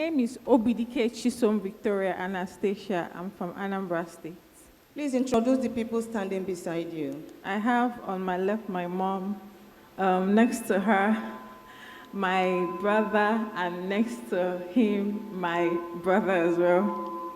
My name is Obidike Chisom Victoria Anastasia. I'm from Anambra State. Please introduce the people standing beside you. I have on my left my mom, next to her my brother, and next to him my brother as well.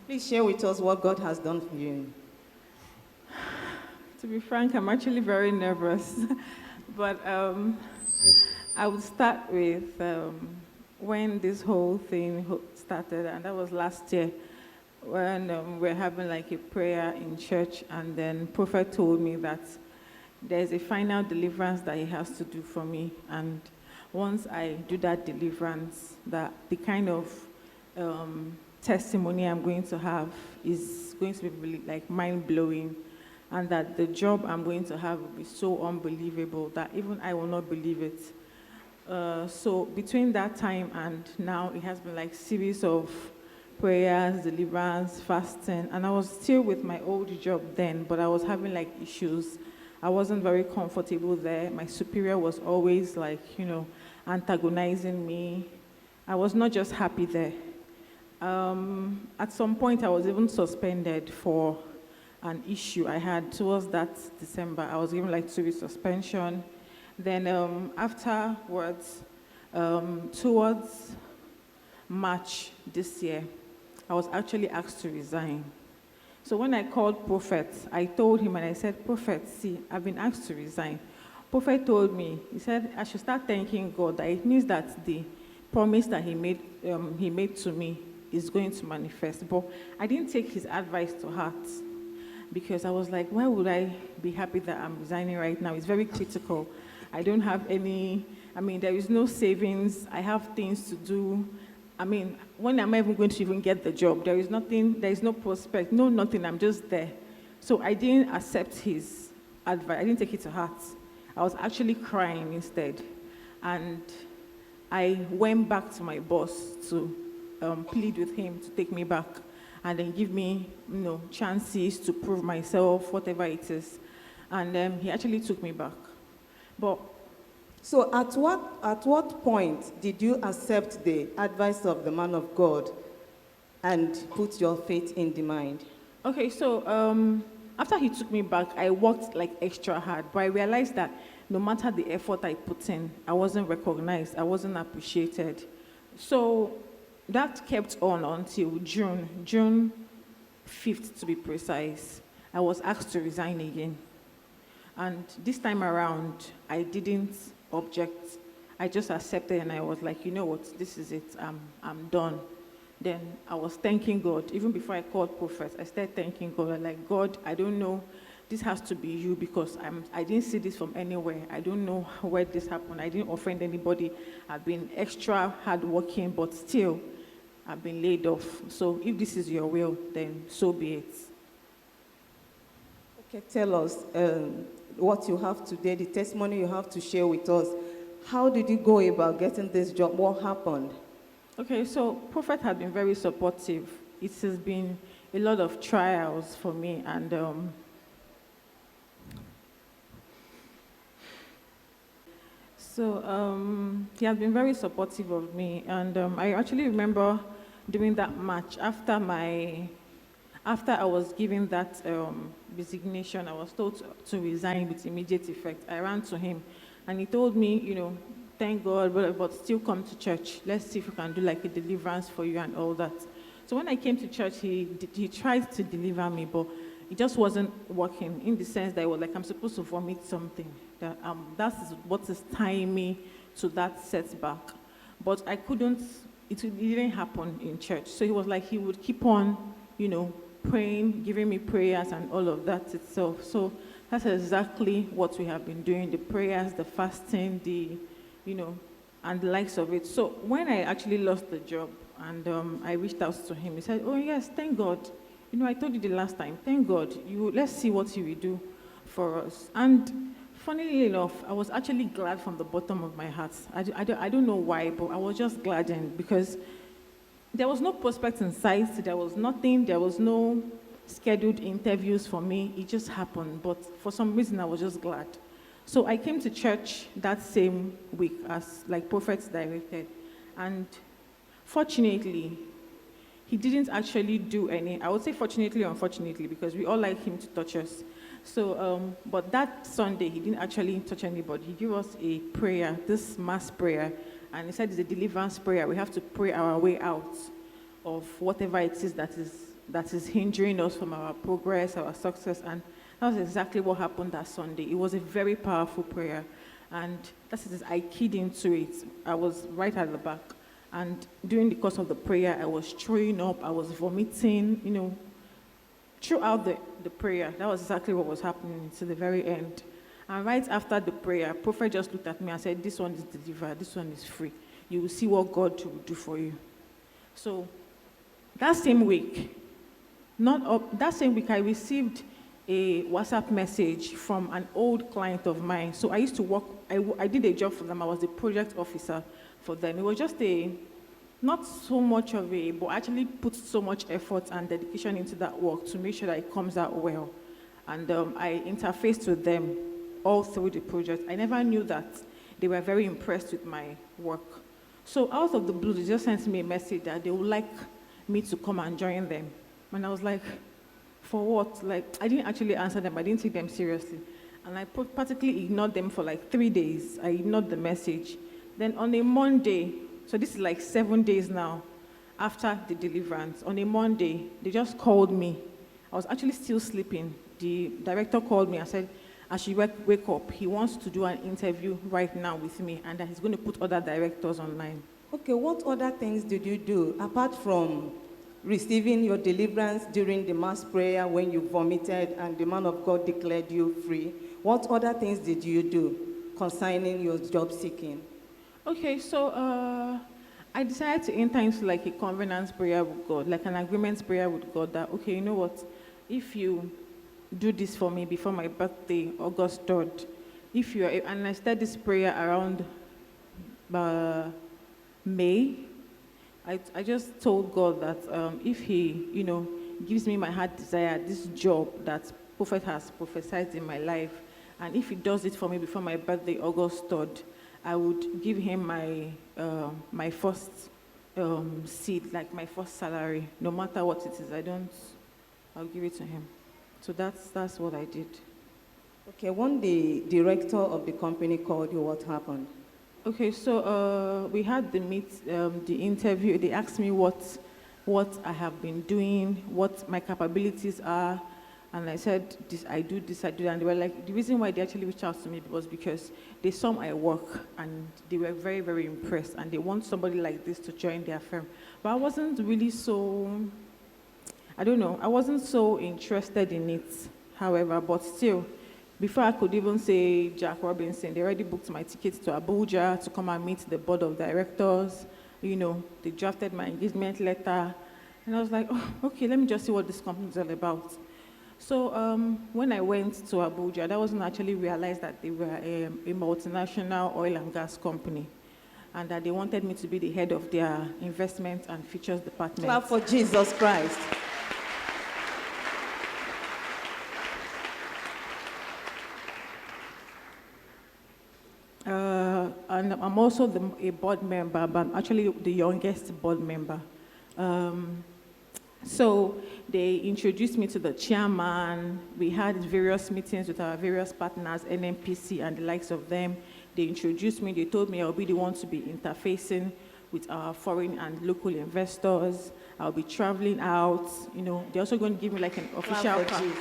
Please share with us what God has done for you. To be frank, I'm actually very nervous, but I would start with when this whole thing started, and that was last year when we're having like a prayer in church, and then Prophet told me that there's a final deliverance that he has to do for me, and once I do that deliverance, that the kind of testimony I'm going to have is going to be really like mind-blowing, and that the job I'm going to have will be so unbelievable that even I will not believe it. So between that time and now, it has been like series of prayers, deliverance, fasting, and I was still with my old job then, but I was having like issues. I wasn't very comfortable there. My superior was always like, antagonizing me. I was not just happy there. At some point, I was even suspended for an issue I had towards that December. I was given like 2 weeks suspension. Then afterwards, towards March this year, I was actually asked to resign. So when I called Prophet, I told him and I said, Prophet, see, I've been asked to resign. Prophet told me, he said, I should start thanking God, that it means that the promise that he made to me is going to manifest. But I didn't take his advice to heart, because I was like, why would I be happy that I'm resigning right now? It's very critical. I don't have there is no savings. I have things to do. When am I even going to even get the job? There is nothing, there is no prospect, no nothing, I'm just there. So I didn't accept his advice. I didn't take it to heart. I was actually crying instead. And I went back to my boss to plead with him to take me back and then give me, chances to prove myself, whatever it is. And he actually took me back. But so at what point did you accept the advice of the man of God and put your faith in the mind? Okay, so after he took me back, I worked like extra hard, but I realized that no matter the effort I put in, I wasn't recognized, I wasn't appreciated. So that kept on until June 5th to be precise. I was asked to resign again. And this time around, I didn't object. I just accepted, and I was like, you know what, this is it, I'm done. Then I was thanking God. Even before I called Prophet, I started thanking God. I'm like, God, I don't know, this has to be you, because I didn't see this from anywhere. I don't know where this happened. I didn't offend anybody. I've been extra hardworking, but still, I've been laid off. So if this is your will, then so be it. Okay, tell us what you have today, the testimony you have to share with us. How did you go about getting this job? What happened? Okay, so Prophet had been very supportive. It has been a lot of trials for me, and he has been very supportive of me. And I actually remember during that match, after I was given that resignation, I was told to resign with immediate effect. I ran to him, and he told me, thank God, but still come to church. Let's see if we can do like a deliverance for you and all that. So when I came to church, he tried to deliver me, but it just wasn't working, in the sense that it was like I'm supposed to vomit something. That's what is tying me to that setback. But I couldn't, it didn't happen in church. So he was like, he would keep on, praying, giving me prayers and all of that itself. So that's exactly what we have been doing, the prayers, the fasting, and the likes of it. So when I actually lost the job and I reached out to him, he said, oh yes, thank God. I told you the last time, thank God, let's see what he will do for us. And funnily enough, I was actually glad from the bottom of my heart. I don't know why, but I was just gladdened, because there was no prospect in sight, there was nothing, there was no scheduled interviews for me. It just happened, but for some reason I was just glad. So I came to church that same week as like Prophet directed, and Fortunately, he didn't actually do any. I would say fortunately or unfortunately, because we all like him to touch us. So, but that Sunday, he didn't actually touch anybody. He gave us a prayer, this mass prayer, and he said it's a deliverance prayer. We have to pray our way out of whatever it is that is hindering us from our progress, our success. And that was exactly what happened that Sunday. It was a very powerful prayer. And that's it, I keyed into it. I was right at the back. And during the course of the prayer, I was throwing up, I was vomiting, throughout the prayer. That was exactly what was happening to the very end. And right after the prayer, Prophet just looked at me and said, this one is delivered, this one is free. You will see what God will do for you. So that same week, I received a WhatsApp message from an old client of mine. So I used to work, I did a job for them. I was the project officer for them. It was just not so much of but actually put so much effort and dedication into that work to make sure that it comes out well. And I interfaced with them all through the project. I never knew that they were very impressed with my work. So out of the blue, they just sent me a message that they would like me to come and join them. And I was like, for what? Like, I didn't actually answer them. I didn't take them seriously. And I practically ignored them for like 3 days. I ignored the message. Then on a Monday, so this is like 7 days now after the deliverance, on a Monday, they just called me. I was actually still sleeping. The director called me and said, I should wake up. He wants to do an interview right now with me, and that he's going to put other directors online. Okay, what other things did you do apart from receiving your deliverance during the mass prayer when you vomited and the man of God declared you free? What other things did you do concerning your job seeking? Okay, so I decided to enter into like a covenant prayer with God, like an agreement prayer with God that, okay, you know what, if you do this for me before my birthday, August 3rd, and I started this prayer around May, I just told God that if he, gives me my heart desire, this job that Prophet has prophesied in my life, and if he does it for me before my birthday, August 3rd, I would give him my first seed, like my first salary, no matter what it is. I'll give it to him. So that's what I did. Okay, when the director of the company called you, what happened? Okay, so we had the interview. They asked me what I have been doing, what my capabilities are, and I said, I do this, and they were like, the reason why they actually reached out to me was because they saw my work, and they were very, very impressed, and they want somebody like this to join their firm. But I wasn't really I wasn't so interested in it, however, but still, before I could even say Jack Robinson, they already booked my tickets to Abuja to come and meet the board of directors. They drafted my engagement letter. And I was like, oh, okay, let me just see what this company is all about. So when I went to Abuja, that wasn't actually realized that they were a multinational oil and gas company, and that they wanted me to be the head of their investment and features department. Clap for Jesus Christ. And I'm also a board member, but I'm actually the youngest board member. So they introduced me to the chairman. We had various meetings with our various partners, NNPC and the likes of them. They introduced me. They told me I'll be the one to be interfacing with our foreign and local investors. I'll be traveling out. They're also going to give me like an official card.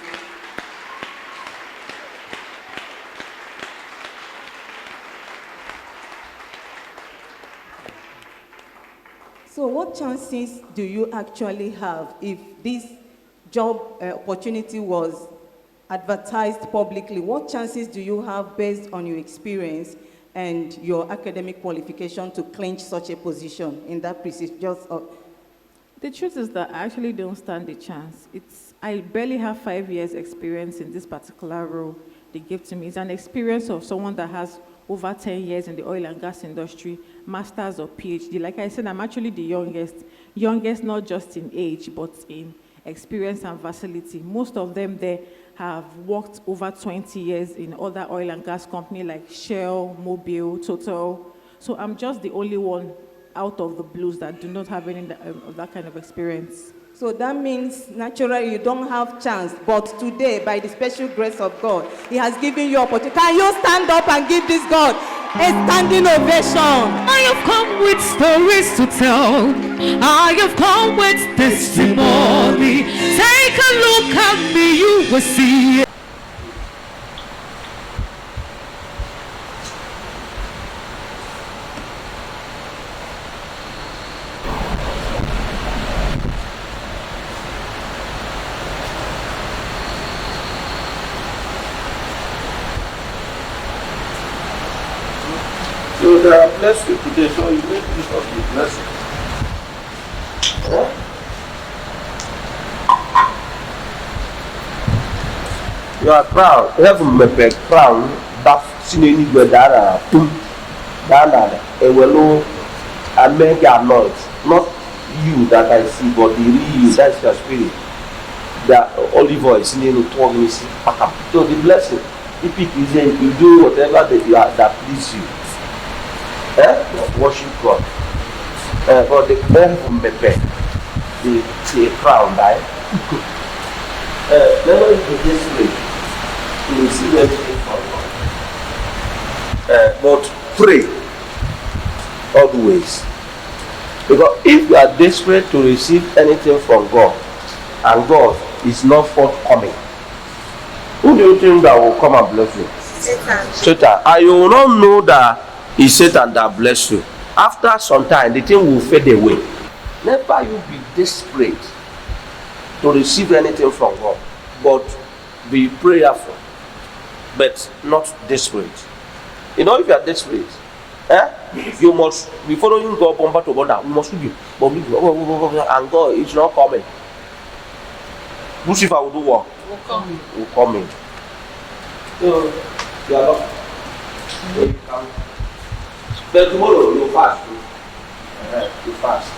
So what chances do you actually have if this job opportunity was advertised publicly? What chances do you have based on your experience and your academic qualification to clinch such a position in that prestigious? The truth is that I actually don't stand a chance. I barely have 5 years experience in this particular role they gave to me. It's an experience of someone that has over 10 years in the oil and gas industry, master's or PhD. Like I said, I'm actually the youngest not just in age, but in experience and facility. Most of them there have worked over 20 years in other oil and gas companies like Shell, Mobil, Total. So I'm just the only one out of the blues that do not have any of that kind of experience. So that means naturally you don't have chance, but today, by the special grace of God, He has given you opportunity. Can you stand up and give this God a standing ovation? I have come with stories to tell. I have come with testimony. Take a look at me, you will see. So they are blessed with today, so you make use of the blessing. Yeah? You are crowned. Heaven may be crowned. That sinning with that ewelo amega anoint. Not you that I see, but the real you. That's your spirit. The olive oil is in the talking. So the blessing, if it is in, you do whatever that you are that please you. Worship God. But the heaven may be the crown, right? Never be this way. You will see everything from God. But pray always. Because if you are desperate to receive anything from God and God is not forthcoming, who do you think that will come and bless you? Satan. And you will not know that it's Satan that bless you. After some time, the thing will fade away. Never you be desperate to receive anything from God, but be prayerful, but not desperate. You know, if you are desperate, you must be following God bumper to bumper. You must be, and God is not coming. Lucifer will do what? Will come in. So you are not. So you can. But tomorrow you fast. You fast.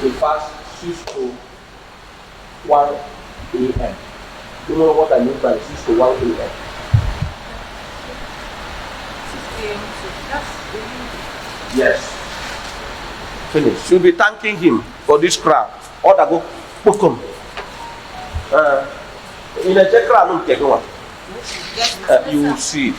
You fast 6 to 1 a.m. You know what I mean by 6 to 1 a.m.? 6 a.m. Yes. Finish. You'll be thanking him for this crown. Order go. Both come. In a check crown, take one. You will see it.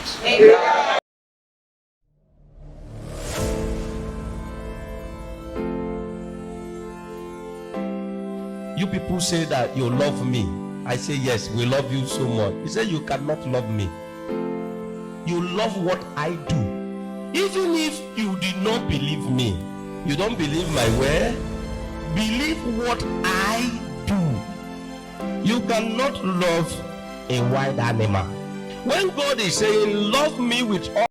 You people say that you love me. I say yes, we love you so much. You say you cannot love me. You love what I do. Even if you did not believe me, you don't believe my word, believe what I do. You cannot love a wild animal. When God is saying, love me with all